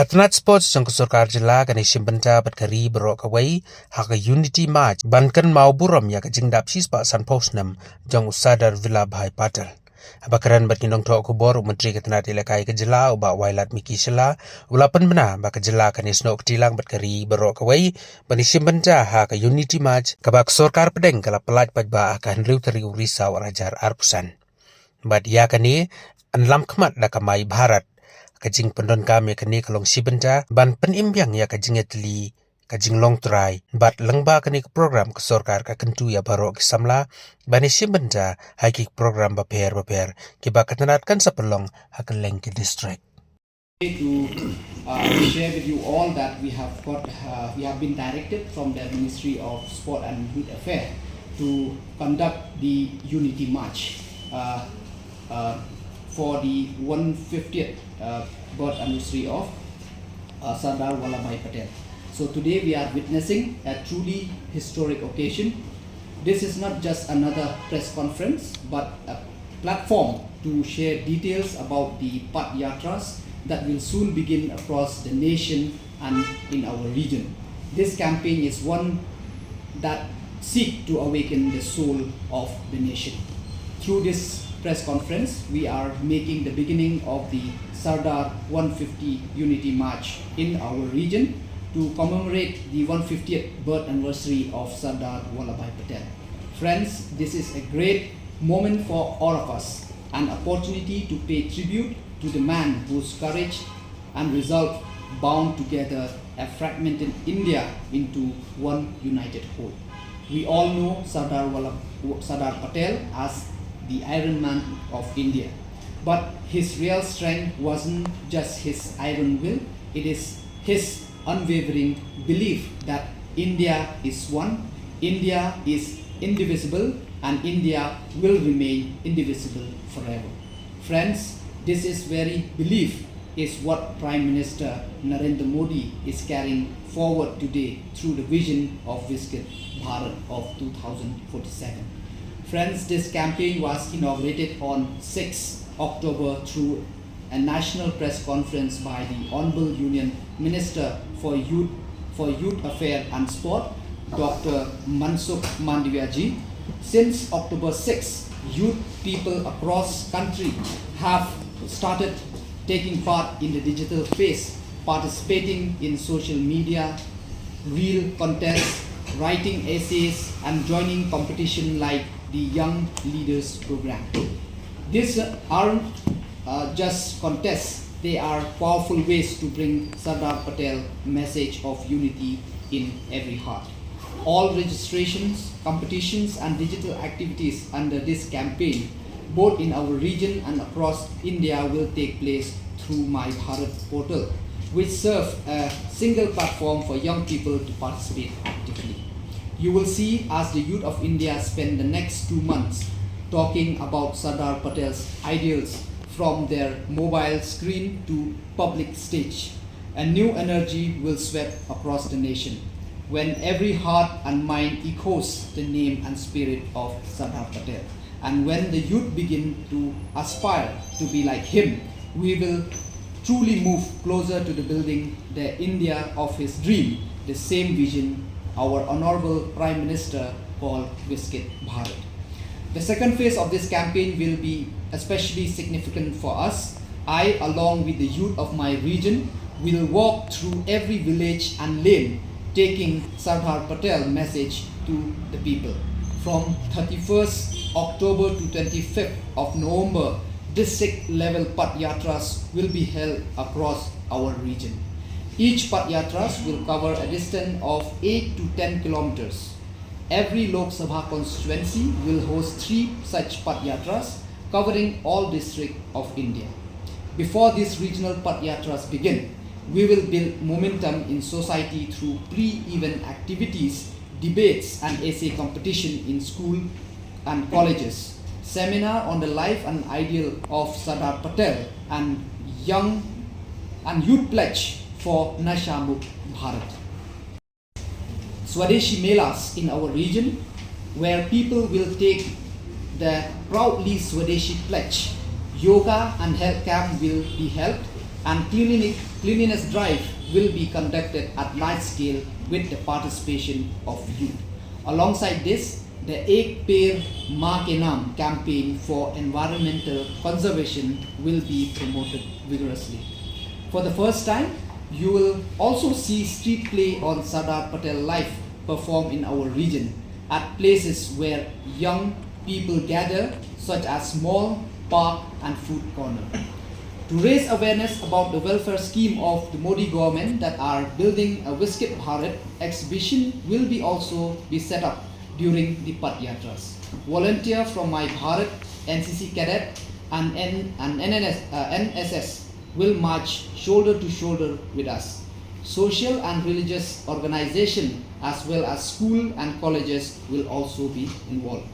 tnat sports jang sarkar jila kan isimbenta batkari berok away haka unity march ban kynmaw buram ya ka jingdap sispa san snem jang usadar villa bhai patel abakaran bat kinong tho kubor menteri ka tnat ialehkai ka jila uba wailat miki sila ulapan bena ba ka jila kan isno ktilang batkari berok away ban isimbenta haka unity march ka bak sarkar pedeng kala pelat pajba akan riu teri risau rajar arpusan bat ya kani anlam khmat da kamai bharat kajing pendon kami kani kalong sibenta ban penimbyang ya kajing etli kajing long try bat lengba kani program ke sarkar ka kentu ya baro ke samla bani sibenta haiki program baper ki bakatanatkan sapelong hakeleng ke district to share with you all that we have been directed from the Ministry of Sport and Youth Affairs to conduct the Unity March for the 150th birth anniversary of Sardar Vallabhbhai Patel. So today we are witnessing a truly historic occasion. This is not just another press conference, but a platform to share details about the Path Yatras that will soon begin across the nation and in our region. This campaign is one that seeks to awaken the soul of the nation. Through this press conference, we are making the beginning of the Sardar 150 Unity March in our region to commemorate the 150th birth anniversary of Sardar Vallabhbhai Patel. Friends, this is a great moment for all of us, an opportunity to pay tribute to the man whose courage and resolve bound together a fragmented India into one united whole. We all know Sardar Patel as the Iron Man of India. But his real strength wasn't just his iron will, it is his unwavering belief that India is one, India is indivisible, and India will remain indivisible forever. Friends, this is very belief is what Prime Minister Narendra Modi is carrying forward today through the vision of Viksit Bharat of 2047. Friends, this campaign was inaugurated on 6 October through a national press conference by the Honorable Union Minister for Youth Affairs and Sport, Dr. Mansukh Mandavia ji. Since October 6, youth people across country have started taking part in the digital phase, participating in social media, reel contests, writing essays, and joining competition like the Young Leaders Program. These aren't just contests, they are powerful ways to bring Sardar Patel message of unity in every heart. All registrations, competitions, and digital activities under this campaign, both in our region and across India, will take place through My Bharat portal, which serves a single platform for young people to participate actively. You will see as the youth of India spend the next 2 months talking about Sardar Patel's ideals from their mobile screen to public stage. A new energy will sweep across the nation when every heart and mind echoes the name and spirit of Sardar Patel. And when the youth begin to aspire to be like him, we will truly move closer to the building the India of his dream, the same vision our Honorable Prime Minister called Viksit Bharat. The second phase of this campaign will be especially significant for us. I, along with the youth of my region, will walk through every village and lane, taking Sardar Patel message to the people. From 31st October to 25th of November, district level Path Yatras will be held across our region. Each Path Yatras will cover a distance of 8 to 10 kilometers. Every Lok Sabha constituency will host 3 such Path Yatras covering all districts of India. Before these regional Path Yatras begin, we will build momentum in society through pre-event activities, debates and essay competition in school and colleges, seminar on the life and ideal of Sardar Patel, and youth pledge for Nasha Mukt Bharat. Swadeshi Melas in our region, where people will take the proudly Swadeshi pledge. Yoga and health camp will be held, and clinic cleanliness drive will be conducted at large scale with the participation of youth. Alongside this, the Ek Peड़ Maa Ke Naam campaign for environmental conservation will be promoted vigorously. For the first time, you will also see street play on Sardar Patel Life perform in our region at places where young people gather, such as mall, park and food corner. To raise awareness about the welfare scheme of the Modi government that are building a Visket Bharat exhibition will be also be set up during the Path Yatras. Volunteer from my Bharat, NCC cadet and NSS will march shoulder to shoulder with us. Social and religious organization as well as school and colleges will also be involved.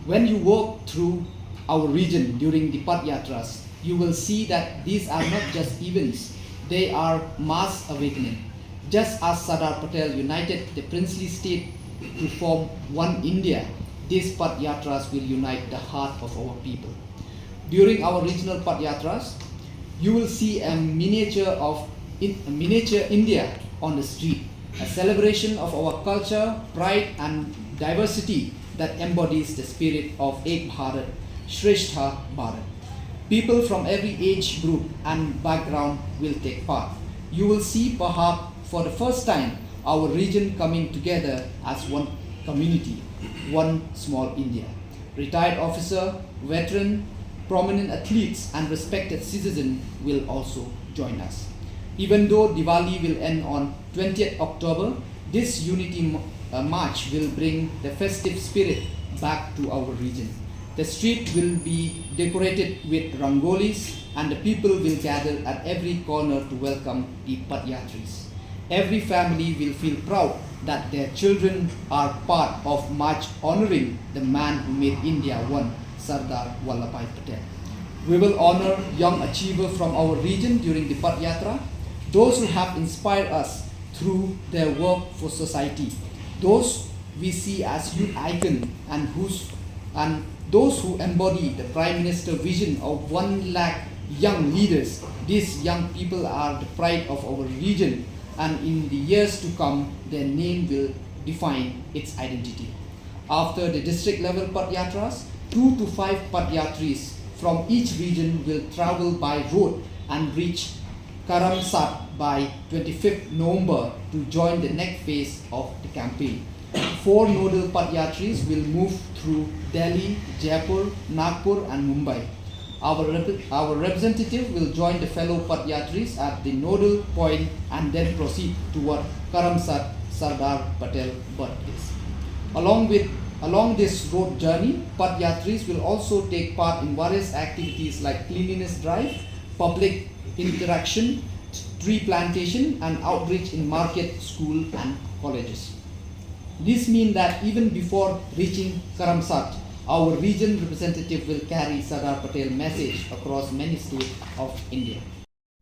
When you walk through our region during the Path Yatras, you will see that these are not just events, they are mass awakening. Just as Sardar Patel united the princely state to form one India, these Path Yatras will unite the heart of our people. During our regional Path Yatras, you will see a miniature India on the street, a celebration of our culture, pride and diversity that embodies the spirit of Ek Bharat, Shreshtha Bharat. People from every age group and background will take part. You will see perhaps for the first time our region coming together as one community, one small India. Retired officer, veteran, prominent athletes and respected citizens will also join us. Even though Diwali will end on 20th October, this unity march will bring the festive spirit back to our region. The street will be decorated with rangolis and the people will gather at every corner to welcome the Path Yatris. Every family will feel proud that their children are part of march honoring the man who made India one, Sardar Vallabhbhai Patel. We will honor young achievers from our region during the Path Yatra, those who have inspired us through their work for society, those we see as youth icon and those who embody the Prime Minister vision of 1 lakh young leaders. These young people are the pride of our region, and in the years to come, their name will define its identity. After the district level Path Yatras, 2 to 5 Path Yatris from each region will travel by road and reach Karamsat by 25th November to join the next phase of the campaign. 4 nodal Path Yatris will move through Delhi, Jaipur, Nagpur and Mumbai. Our representative will join the fellow Path Yatris at the nodal point and then proceed toward Karamsat, Sardar Patel birthplace. Along this road journey, Path Yatris will also take part in various activities like cleanliness drive, public interaction, tree plantation and outreach in market, school and colleges. This means that even before reaching Karamsat, our region representative will carry Sardar Patel message across many states of India.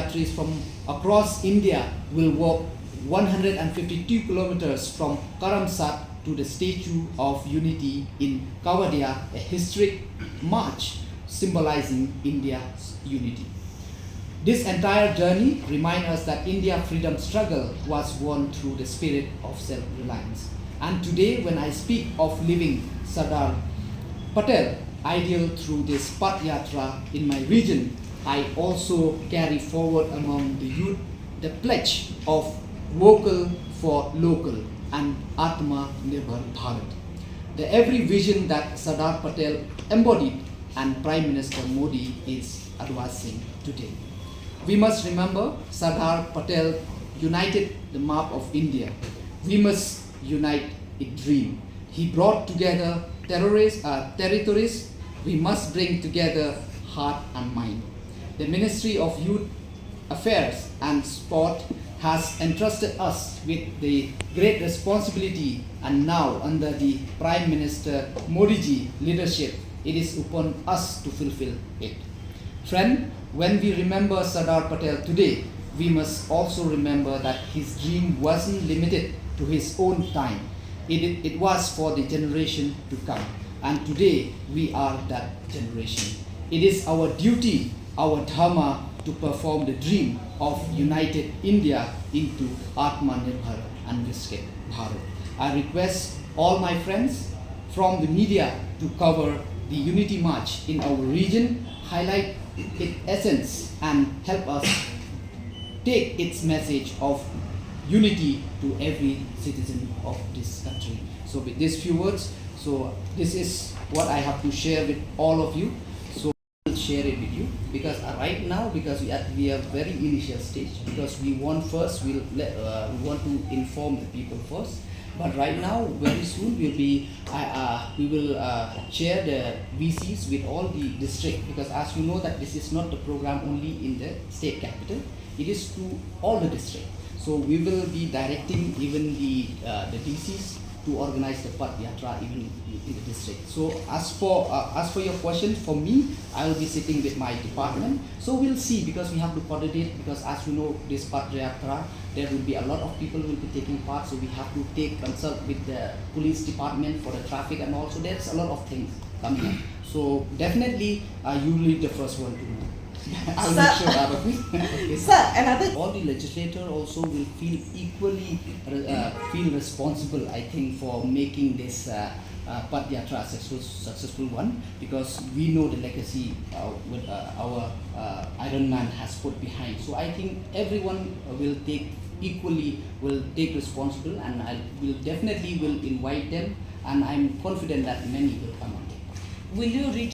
Yatris from across India will walk 152 kilometers from Karamsat to the Statue of Unity in Kavadia, a historic march symbolizing India's unity. This entire journey reminds us that India's freedom struggle was won through the spirit of self-reliance. And today, when I speak of living Sardar Patel ideal through this Path Yatra in my region, I also carry forward among the youth the pledge of vocal for local and Atma Nirbhar Bharat. The every vision that Sardar Patel embodied and Prime Minister Modi is advancing today. We must remember Sardar Patel united the map of India. We must unite a dream. He brought together territories. We must bring together heart and mind. The Ministry of Youth Affairs and Sport has entrusted us with the great responsibility, and now under the Prime Minister Modi ji leadership, it is upon us to fulfill it. Friend, when we remember Sardar Patel today, we must also remember that his dream wasn't limited to his own time. It was for the generation to come. And today, we are that generation. It is our duty, our dharma, to perform the dream of united India into Atmanirbhar and Viksit Bharat. I request all my friends from the media to cover the Unity March in our region, highlight its essence and help us take its message of unity to every citizen of this country. So with these few words, so this is what I have to share with all of you. So I will share it with you because right now, because we are very initial stage, because we want first, we want to inform the people first. But right now, very soon we will share the VCs with all the district, because as you know that this is not the program only in the state capital, it is to all the district. So we will be directing even the DCs to organize the Path Yatra even in the district. So as for your question, for me, I will be sitting with my department. So we'll see, because we have to coordinate, because as you know, this Path Yatra, there will be a lot of people will be taking part. So we have to consult with the police department for the traffic, and also there's a lot of things coming up. So definitely you will be the first one to know. I'll make sure out of it. Okay. Sir, another. All the legislator also will feel equally feel responsible, I think, for making this Path Yatra a successful one, because we know the legacy with our Iron Man has put behind. So I think everyone will take responsible, and I will definitely invite them, and I'm confident that many will come on. Will you reach